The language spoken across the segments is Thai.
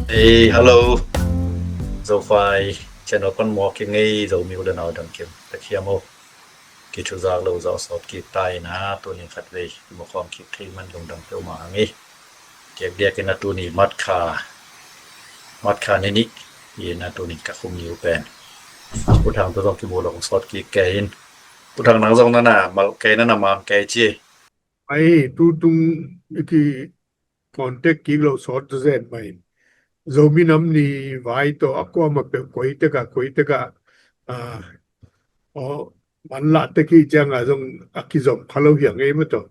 Hey, hallo. So fai channel kon mo ki ngai zo mi udan au dam kim ta khiamo ki chu za lo za sot ki tai na tu ni khat ve mo khom ki thli man lung dam pe ma ngi ke dia ke na tu ni mat kha ni ye na tu ni ka khum yu pen pu thang to ki mo lo sot ki ke in pu thang nang zong na na mal ke na ma ke chi ai tu tung ki contact ki lo sort zen mai zomi nam ni vai to akwa ma pe koi te ka o man la te ki jang a zong akizom khalo hyang ei ma to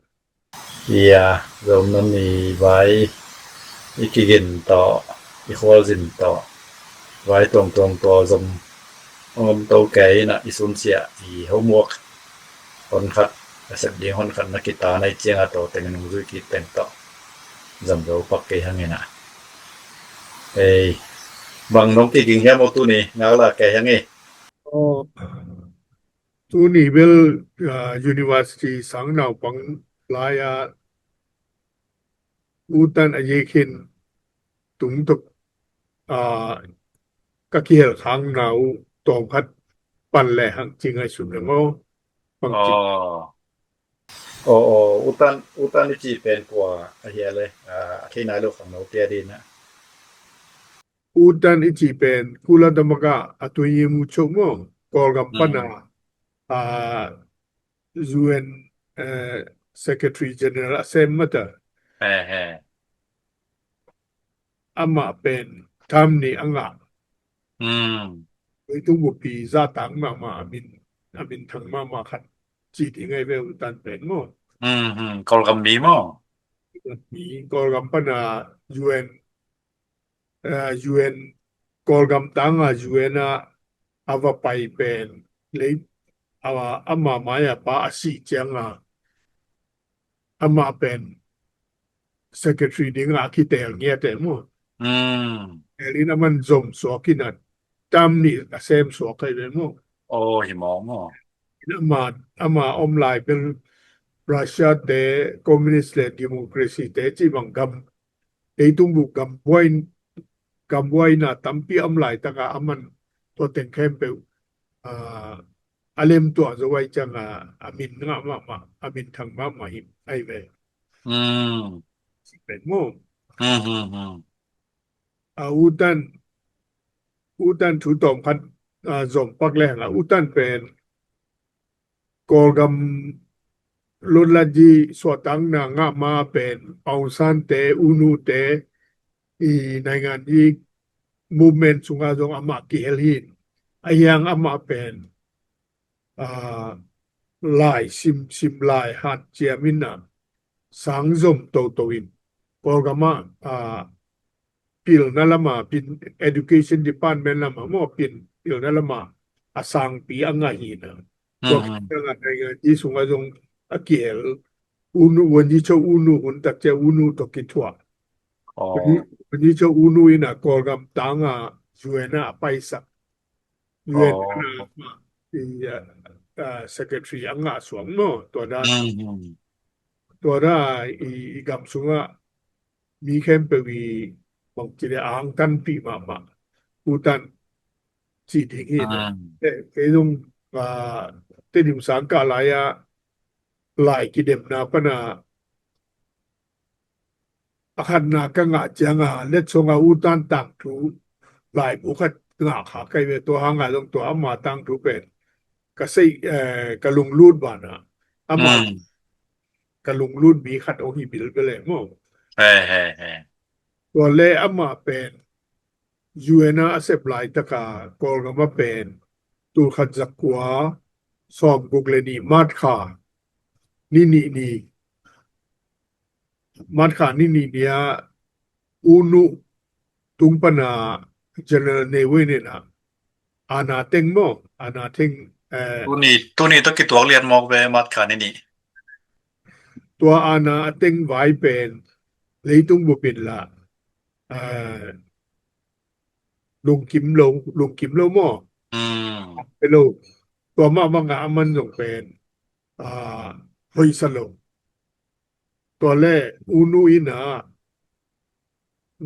ya zom nan ni vai ikigin to I khol zin to vai tong to zom tàu cái na isun sia I homework hon khat sep ding hon khat na kita nai chiang a to teng nung zui ki ten to zam do pak ke hangena ei bang nong ti king hiam tu ni ngau la ke hangi o tu ni bel university sang nau pang la ya utan a ye khin tung tok ka ki hel khang nau tong khat pan le hang jing ai sun mo pang jing utan ni chi pen kwa a hia le khi nai lo khang no tia din na utan ichi pen kula damaka atoye mu chomo kolgam pana UN Secretary General Assembly ama pen tamni anga itu bupi za tang ma amin thang ma khat chi ti ngai ve utan pen mo kol gam mi mo mi kolgam pana UN kolgam tanga UN ava pai pen le awa ama maya pa asi changa ama pen secretary ding architect ngia te mo elina man zom so kinat tamni asem so kai le mo hi mo mo ama omlai pen Russia te communist le democracy te chi bang gam te tung bu gam boy na tampi amlai taka aman to ten kempe alem to zo wai changa amin nga ma amin thang ma hi ai ve pen mo utan thu tom khat zom pak le nga utan pen kolgam lolaji swatang na nga ma pen pausan te unu te I nangan I movement sunga jong ama ki helhin ayang ama pen lai sim lai hat chiamina sang zom to in kolgama pil nalama pin education department lama mo pil nalama asang pi anga hina ko nga I sunga jong akiel unu wani cho unu hun tak che unu to kitwa wani cho unu ina kolgam tanga juena paisa juena secretary anga suang no to da I gam sunga mi kempe wi bang chile ang tan pi ma utan chi ding ina ke dong te dim sang ka la ya lai ki dem na pana akan na ka nga janga let songa utan tang tu lai bu khat nga kha kai ve to hanga long to amma tang tu pen ka sei ka lung lut ba na amma ka lung lut bi khat o hi bil be le mo to le amma pen UN supply ta ka kol ga ma pen tu khat zakwa som google ni mat kha ni mat kha ni dia unu tungpana general ne we ne na ana teng mo ana teng tu ni to ki tuak lian mok ve mat kha ni ตัวอาณาเต็งไว้เป็นเลยตุ้งบุปินละลุงกิมโลหม้อเป็นโลตัวมาบางงามันส่งเป็นเฮยสโลตัวแรกอูนูอินา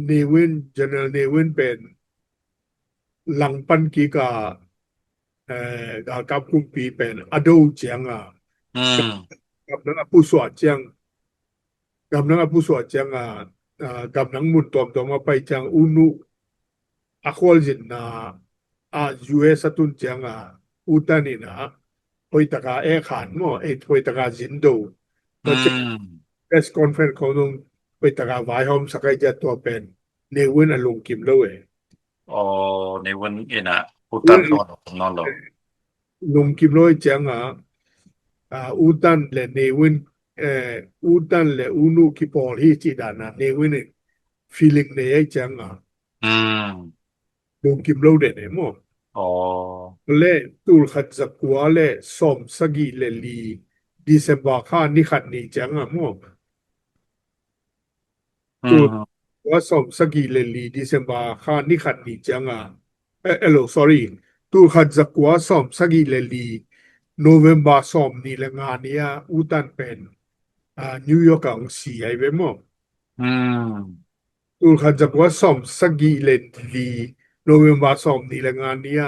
เนวิน General เนวินเป็นหลังปันกีกากับกุมปีเป็นอโดเจียงกับนังผู้สวดเจียงกับนังผู้สวดเจียงกับนังมุนตอมตอมาไปจังอุนุakwal jin na US atun จียงอุตันนี่นะโอยตะกาkhan moโอยตะกาจินโดก็จะ press conference ของนงโอยตะกาไว้หอมสักจะตัวเป็นเนวินอลงกิมเลย อ๋อในวันเอ็นะผู้ตันนอนหรอ ลงกิมเลยเจียงอุตันและเนวินอุตันและอุนุกิปอลที่จีดานะเนวิน feeling ในไอ้เจียงลงกิมเลยเดเนี่ยมั้งอ๋อและตูลขัดจักวาและสมสกีและลีดิเซมบาค่านี่ขัดนี่เจียงมั้งตูลว่าสมสกีและลีดิเซมบาค่านี่ขัดนี่เจียงsorry ตูลขัดจักวาสมสกีและลีNovember สมนี่ละงานนี้อุตันเป็นนิวยอร์กของสีไอ้เว้มั้งตูลขัดจักวาสมสกีและลี November สมนี่ละงานนี้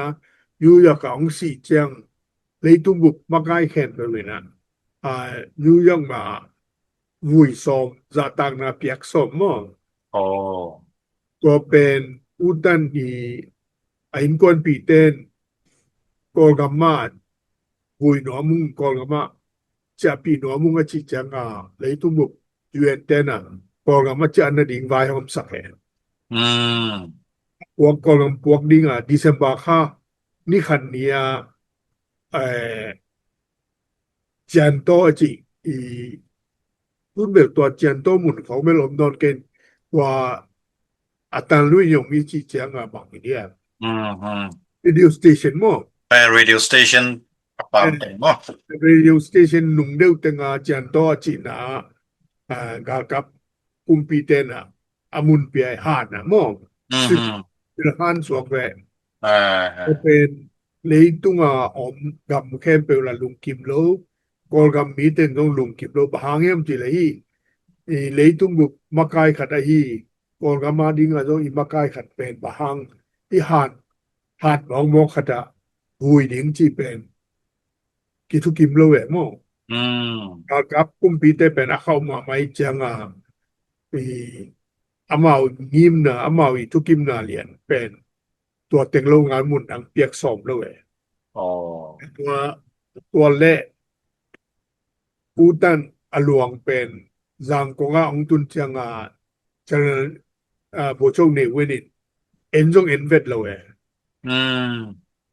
นิวยอร์กของสีเจียงเลยตุ้มบุกมาใกล้แข่งไปเลยนะนิวยอร์กมาวุยสมจะต่างนาเปียกสมมั้งอ๋อตัวเป็นอุตันที่ไอ้คน ปีเต้นกอลกัมมาวุยหนอมุงกอลกัมมาจะปีหนอมุงจิจังเลยตุ้มบุกยูเอ็นเต้นกอลกัมมาจะอันดิ่งไว้หอมสักแห่พวกกอลกัมพวกดิ่งดิเซมบาค่านี่ขันนี้จันโตจิรุ่นเบลตัวจันโตหมุนเขาไม่ลมนอนเกณฑ์ว่าอัตราลุยยงมีจีเจียงบางทีradio station มั้งradio station บางทีมั้ง radio station นุ่งเดียวแต่งจันโตจินะกับกุมปีเตนะอามุนเปียหาดนะมั้งซึ่งเป็นหานสวกแวเป็นเลยตุงอมกับแคมเปลลุงกิมโลกอลกับมีเต็นต้องลุงกิมโลบางอย่างจีเลยเลยตุงบุกมาไกขัดไอ้กอลกับมาดิ้งต้องอีมาไกขัดเป็นบางที่หาดมองมองขัดหุยดิ้งจีเป็นกิทุกิมโลเวมั้งกับกุมปีเตเป็นเข้ามาไม่จังอามางิมนะอามาอีทุกิมนาเลียนเป็นตัวเต็งโรงงานมุนอังเปียกสมเลยตัวแรกอุตันอลวงเป็นจังกงองตุนเจียงจังโบชงเนวินิตเอ็นจงเอ็นเวทเลย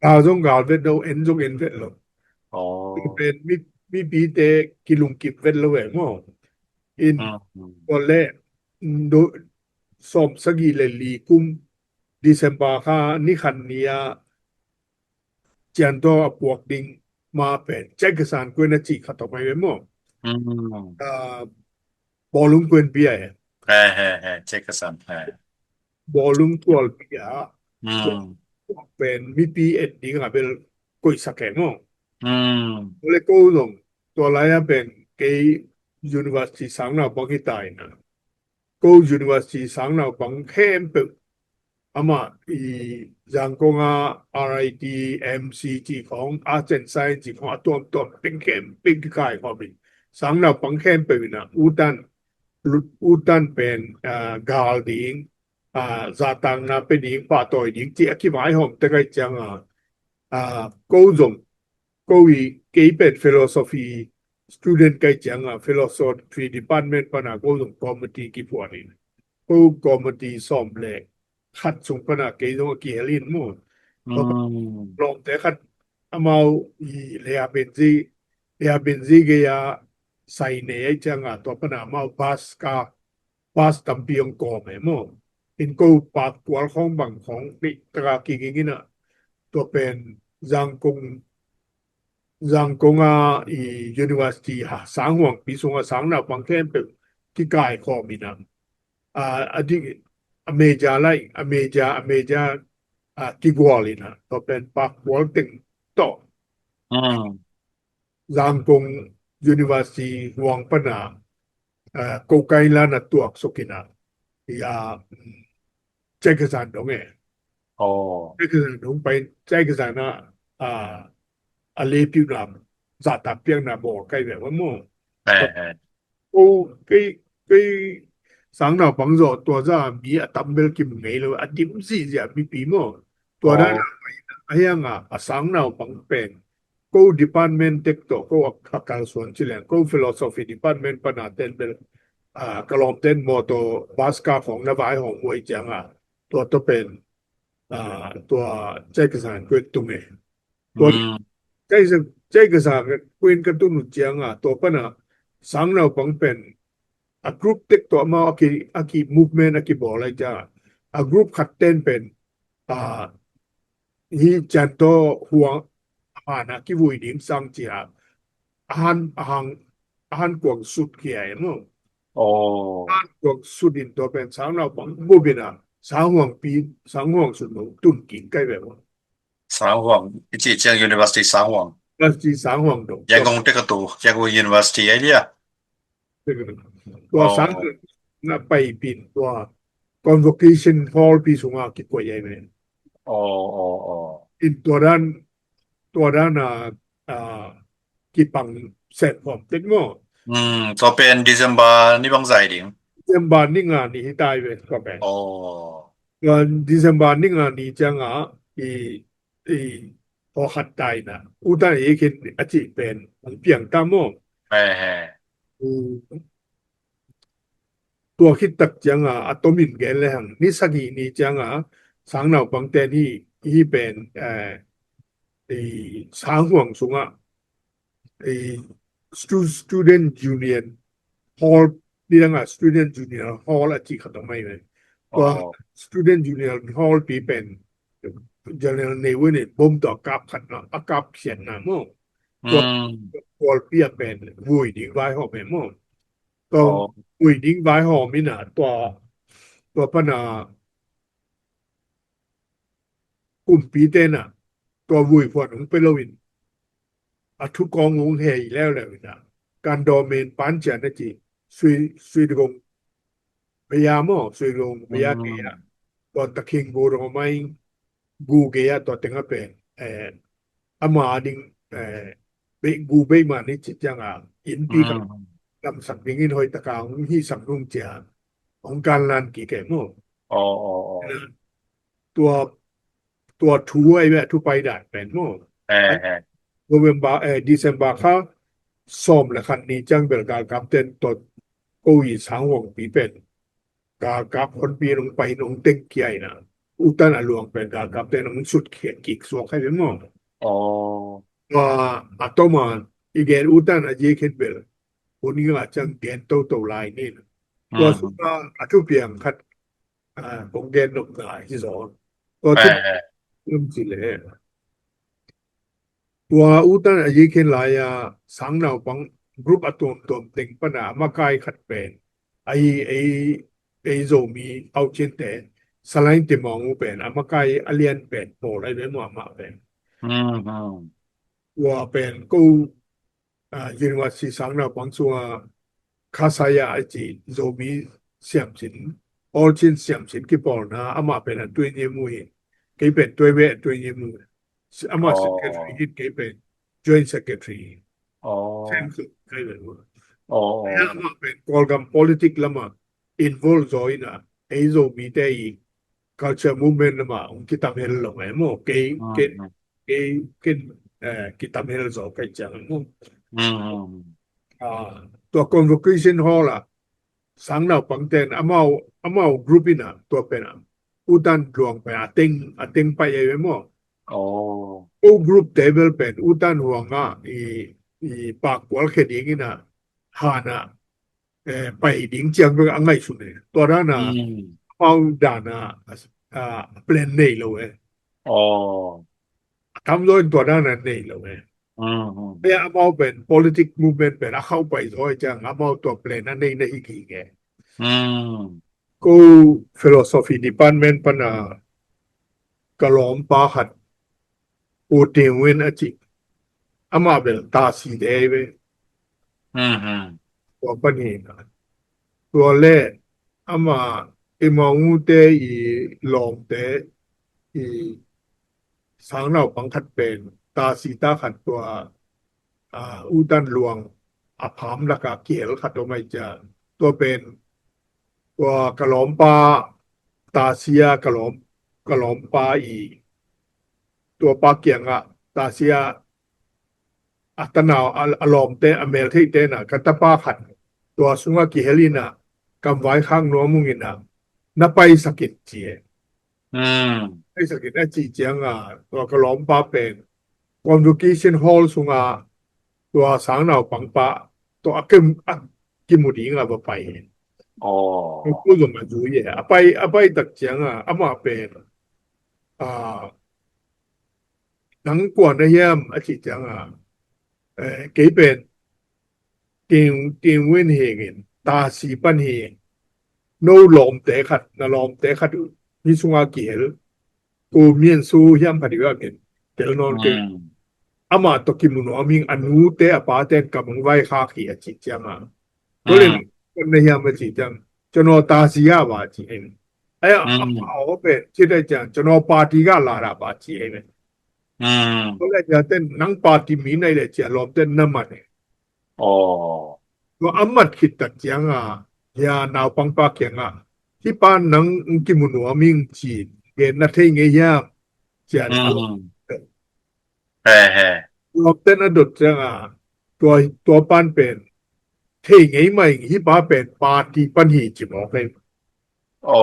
กาจงกาเวทเราเอ็นจงเอ็นเวทเลยเป็นมีปีเตกิลุงกิบเวทเลยมั้งอินตัวแรกโดสมสกีเลลีกุมดิเซมบาค่านี่ขันนี้จันโตปวกดิ่งมาเป็นแจ็คสันกวนจิขัดออกไปมั้งบอลลุงกวนเปียแจ็คสันบอลลุงตัวเปียเป็นมีปีเอ็ดดิ่งเป็นกุยสักแก่มั้งเลยก็ลงตัวไรเป็นเกย์ยูนิเวอร์ซิตี้สังนาบังฮิตายนะก็ยูนิเวอร์ซิตี้สังนาบังเข้มเปิดอามาจังกงRIT MCG ของอาร์เจนไซน์จีของตัวเป็นเข้มเป็นกายของมันสังนาบังเข้มเปิดนะอุตันเป็นกาลดิ่งซาตังนาเป็นดิ่งป่าต่อยดิ่งที่อธิบายหอมแต่ก็จังก็จงก็อีเกี่ยวเป็น philosophy student ก็จังphilosophy department ปนะก็จง committee กี่พวกนี้ก็ committee สอบเล็กขัดส่งปนะเกี่ยวกับเกี่ยวลินมั้งลองแต่ขัดอามาเลียเป็นซีเกียใส่เนยจังตัวปนะมาบาสตัมปีองกอมมั้งอินก็ปากตัวของบางของนี่ตระกิงกินตัวเป็นจังกงUniversity สังหวังปีสงสังนาบังแค่เป็นที่กายข้อมีนะอดีอเมจาไลอเมจาที่กวาลินะตัวเป็นปากวอลติงต่อจังกงUniversity หวังปนาโกไกลานะตัวสุกินะ在个山东诶，哦，在个山东ไป在个山啊啊เลปิวนาซาตาเปียงนาบ่ใกล้แบบว่าหม้อ哎，โอ้给上脑帮助ตัวจะมีอะตัมเบลกิมไงเลยอะดิมซีจะมีปีหม้อตัวนั้น哦，อะยังอะสัง脑帮เป็นก็ department เทคโตก็อักการส่วนที่แหลงก็ philosophy department ปนาเต็นเป็นกลอมเต็นโมโตบาสกาของนวายของหวยจังตัวเป็นตัวใจกษานกวนตุงเอตัวใจกษานกวนกันตุงจังตัวปนาสังเราปังเป็นgroup เทคตัวมาอากี movement อากีบอกอะไรจ้าgroup ขัดเต้นเป็นฮีจันโตหัวอากีวุยดิงสังจีอาหารกวางสุดเกียร์เนาะอาหารกวางสุดอินตัวเป็นสังเราปังบุบินาสังห่วงปีสังห่วงสุดหนูตุ่นกินใกล้แบบว่า三皇一起讲 University 三皇แล้วที่สังห่วงตรงยังคงเตกตูยังคง University ไอเดียตัวสังน่ะไปปีนตัว convocation hall ปีสุงากิกว่าใหญ่ไหมอ๋ออินตัวด้านกิปังเสร็จพร้อมเต็กโง่ตัวเป็น December นี่บางใจดิงDecember นี่งานนี้ตายไปก็เป็นอ๋องาน December นี่งานนี้จังอีพอขัดตายนะอุตานเอคินอาจิเป็นเปียงตามโมตัวคิดตักจังอะตอมินแกนเลยหังนิสกีนี่จังสังเหนาบางแต่ที่เป็นสังห่วงสุงstudent union hall นี่ดังstudent union hall อาจิขัดตรงไหนเลยตัว student union hall ปีเป็น general ในวันนี้บ่มต่อกับขัดนะอากับเขียนนะโมตัวเปียเป็นวุยดีไว้หอเป็นโมตัววุยดีไว้หอมิน่ะตัวปนากลุ่มปีเตน่ะตัววุยพวกของเปโลวินทุกกองงงแห่แล้วนะการดอเมนปันจานะจิสวยดงพยายามสวยดงพยายามเกียตัวตะคิงบูรไม่กูเกียตัวเต็งเป็นอามาดิงเบกูเบมานี่จิจังอินปีกับลำสักดิงินหอยตะกางที่สังรุงเจียของการลานกี่แก่โมตัวทูไอ้แม่ทูไปได้เป็นโมNovember December ค่ะซ้อมและคันนี้จังเป็นการกับเต้นตดโก้อีสังห่วงปีเป็นการกับคนปีลงไปลงเต็งเกียนะอุตันอลวงเป็นการกับเต้นลงสุดเขียนกิกสวกให้เป็นหมอว่าอัตมาอีเกนอุตันอาเจเคนเบลคนนี้อาจจะเกนโตลายนี่ตัวสุดว่าอัตุเปียงคัดของเกนนกนายที่สองตัวที่สิเลยตัวอุตันอายุเข็นหลายสังเราปังกรุ๊ปอะตอมติงปนามาไกขัดเป็นไอโซมีเอาเช่นแต่สไลน์ติมองเป็นมาไกอเลียนเป็นโปอะไรเป็นหมอมาเป็นว่าเป็นกูUniversity สังเราปังสัวคาซายาไอจีโซมีเสียมสินออจินเสียมสินกี่ปอนะมาเป็นตัวเยมุยกี่เป็นตัวเวตัวเยมุยAma secretary hit kepen joint secretary sense kaiben ama pen kolgam politic lama involve joina ezo mitei culture movement lama kitam hel lo mo ke kitam hel zo kai chang mo to convocation hall sang na pangten amao group ina to pena utan luang pa ateng pa ye mo group table เป็นอุตันห่วงปากวอลเคดิงินะหานะไปดิงเจียงเป็นอังไงสุดเลยตัวนั้นเมาดานะเปลี่ยนเนยเลยทำโดยตัวนั้นเนยเลยเนี่ยเมาเป็น politic movement เป็นเข้าไปโดยจังเมาตัวเปลี่ยนนั่นเองในอีกทีแกก็ philosophy department ปนะกลอมปาหัดโอเทงเวนอาจิอามาเป็นตาสีแดงเว้ตัวปัญหาตัวแรกอามา e mau te i lom te i sang nau pang khat pen ta si ta khat tua u dan luang a pham la ka kiel khat o mai ja tua pen tua ka lom pa ta sia ka lom pa i tua pa kiang a ta sia atanao alom te amel thei te na katapa khat tua sunga ki helina kam vai khang no mungina na pai sakit chie อืม pai sakit na chi chianga tua kalom pa pen convocation hall sunga tua sang nao pang pa tua akimudi nga ba pai อ๋อ ku zo ma ju ye apai tak chianga ama pen nang kwa na yam a chi chianga ke pen tin wen hegen ta si pan he no lom te khat na lom te khat ni sunga kiel ko mien su yam phadiwa ken tel อื non ke ม ama to kimuno aming anu te apa te kamang vai kha ki a chi changa อื ko ม len ne yam chi chang chono ta si ya ba chi ai ai อืม ao pe chi de chang chono party ga la ra ba chi ai อืม ko le ja ten nang party mi nai le chi lom ten na ma ne อ๋อ ko amat khit tak changa ya naw pang pa kyanga ti pa nang kimuno aming chi ge na thei nge ya cha อื alo มแฮ่ ลอบเต้นอดจังตัวปันเป็นเท่ไงไม่ฮิปาเป็นปาร์ตี้ปันหีจิบอกเลย ๆโอ้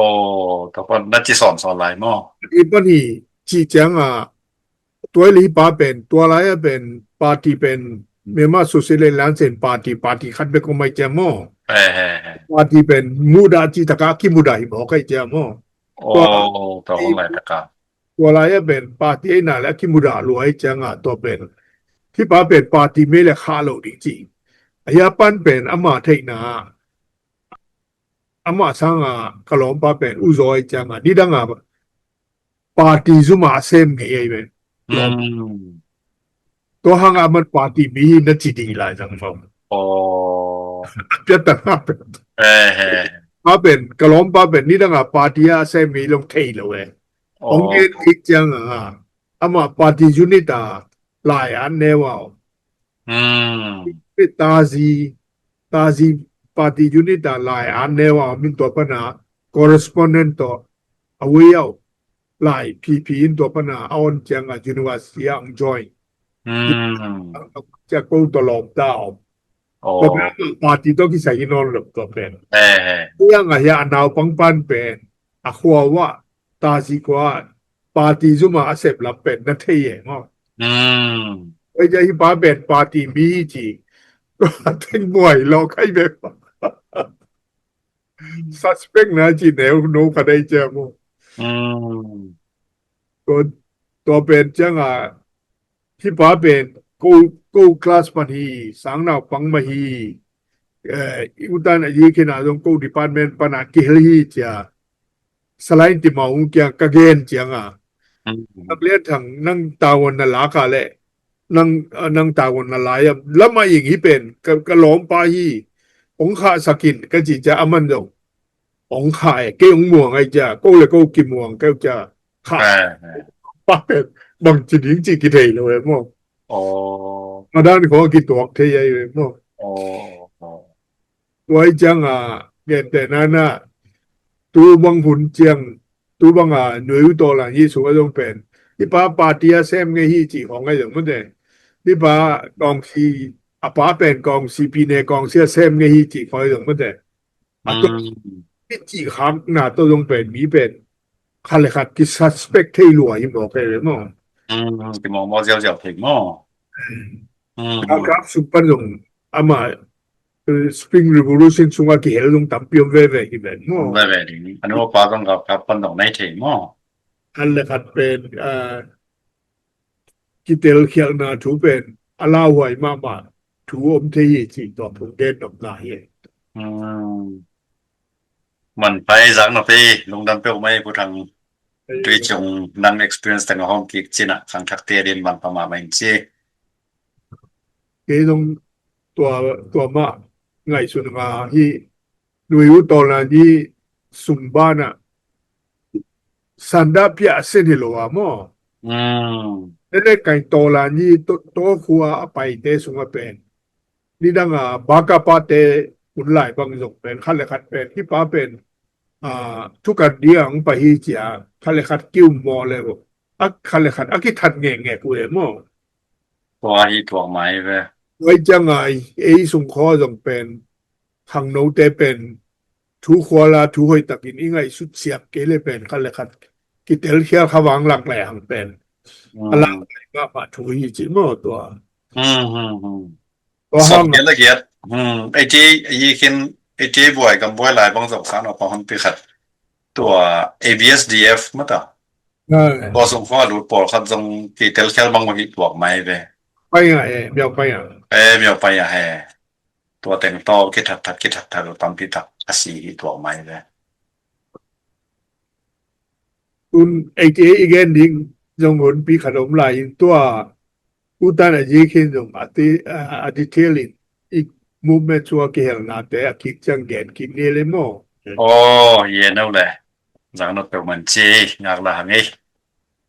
แต่ก่อนน่าจะสอนหลายหม้อ อีปันหีจีจังตัวลีปาเป็นตัวไรเป็นปาร์ตี้เป็นเมมาสุสิเลนแลนเซนปาร์ตี้คัดเบกไม่เจมอ แฮ่ ปาร์ตี้เป็นมูดาจิตะกาคิมูดาฮิบอกให้เจมอ ๆโอ้ ตัว แต่ก่อนหลายตะกา ตัวไรเป็นปาร์ตี้น่ะและคิมูดารวยจังตัวเป็นที่ปาเป็นปาร์ตี้ไม่เลคาโลจริงๆอายาปันเป็นอามาเทนาama sanga kalom pa pen uzoi changa didanga party zuma sem nge ye อื lom ม to hanga man party mi na chidi la jang fam อ๋อ pyata na pen แฮ่ pa pen kalom pa pen didanga party a sem mi long thei lo we ๆอ๋อ ong ge ik changa ama party unita lai an ne wa อืม tazi party unita lai an ne wa min to pana correspondent to awe yaw lai pp in to pana aon changa university ang join อืม จะกูตลอดดาว อ๋อ ก็เป็นปาร์ตี้ต้องกิสัยนอนหลับตัวเป็น แฮ่ เรื่องอะไรนาวปังปันเป็นอะคัวว่าตาสิกว่าปาร์ตี้ซุมาอาเซบลับเป็นนั่นเที่ยง ๆอืม ไอ้จะฮิปาเป็นปาร์ตี้มีจีก็ถึงมวยเราใครแบบ suspect นะจีแนวโน้ก็ได้เจอมั้ง อืม ตัวเป็นจังที่ป้าเป็นกูคลาสปันฮีสังนาวปังมาฮีอุตันยีขนาดตรงกูดีพาร์ตเมนต์ปนากิฮลีจ้าสไลน์ที่มาอุ้งเกียงกะเกนจังอืม นักเรียนทางนั่งตาวันนลากาเลยนั่งตาวันนลายแล้วมาอย่างนี้เป็นกะล้อมปาฮีองคาสกินก็จีจะอามันดงองคายเกี่ยงม่วงไอ้จ้ากูเลยกูกินม่วงก็จะขา แฮ่ ป้าเป็นบางจีดิงจีกิเทยเลยมั้ง อ๋อ มาด้านของกิตัวเทยเลยมั้ง อ๋อ ตัวไอ้จังเกิดแต่นั้นตูบังหุนเจียงตูบังหน่วยตัวหลังยี่สุก็ต้องเป็นที่ป้าปาร์ตี้เซมไงฮีจีของไงอย่างนั้นเองที่ป้ากองซีป้าเป็นกองซีพีเนกองเสียเซมไงฮีจีของไงอย่างนั้นเอง อื ตัว ม ที่จีครั้งน่ะตัวต้องเป็นมีเป็นคันเลยขัดกิสัสเปกที่รวยยิ่งบอกเลยมั้ง อืมที่มองมอเจียวๆถึงหม้ออืม ครับสุปนงอามาSpring Revolution sunga ki helung tampion veve iben mo ไม่แบบนี้อันนี้ว่าปลาต้องกับปันต้องในถึงหม้อ an le khat pen kitel khial na thu pen ala hoi ma thu om the yi chi to phung den dom na ye อืมมันไปสักหน่อยลงดันเปียวไม่ผู้ทางด้วยจงนั่ง experience แต่งห้องกิกจินะขังทักเตียดินมันประมาณไม่จี ke dong tua ma ngai sun nga hi nui u to la ji sum ba na sanda pia senilo mo อืม nene kai tola ni to khua apai te sunga pen ni danga baka pate unlai bang jok pen khale khat pen ki pa pen tukan diang pa hi chia khale khat kiu mo le bo ak khale khat akithat nge ku e mo ตัวอีตัวไม้เว้ย wai jangai e sung kho jong pen thang no te pen thu khwala thu hoi takin ingai sut siap ke le pen khale khat ki tel khia khawang lak le hang pen อื ala ม ma pa thu hi chi mo to อืมอืมอืม to สอบ hang เกียรติละเกียรติไอ้ที่ไอ้ยี่คินไอ้ที่บ่วยกับบวยหลายบางสงสารเอาพอหันไปขัดตัว ABSDF มั้งตะ พอส่งข้อรูดปอคันทรงที่เตลแคลบางวันนี้บอกไหมเว้ย ไปอ่ะเบียวไปอ่ะ มีเอาไปอ่ะแฮตัวแต่งต่อคิดทัดตามพิทักษ์อาศีตัวไหมเว้ย คุณไอ้เจอีกนิงจงหนปีขนมลายตัวอุตันไอ้ยีคินจงอดิเทลินอีกมูเมนต์ชัวเกลนาแต่คิดจังเกนคิดนี่เลยมั้ง โอ้เย็นเอาเลยจังนกเป็นมันจีงากละหังไง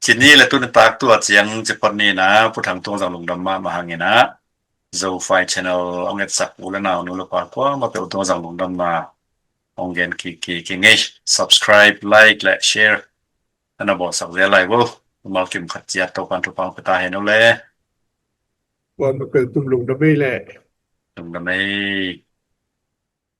ทีนี้แหละตุนตากตัวเจียงจะปนนี้นะผู้ทางตรงจังลงดำมาหังไงนะโซไฟ channel เอาเงินสักอุลนาวนุลปากว่ามาเป็นตรงจังลงดำมาองเงินกี่ไง subscribe like และ share อันนั้นบอกสักเรื่องอะไรวะมาเก็บขัดเจียตัวกันทุกปังไปตาเห็นเอาเลย ว่ามันเกิดตุ้มลงดำไม่แหละ ตรงนั้น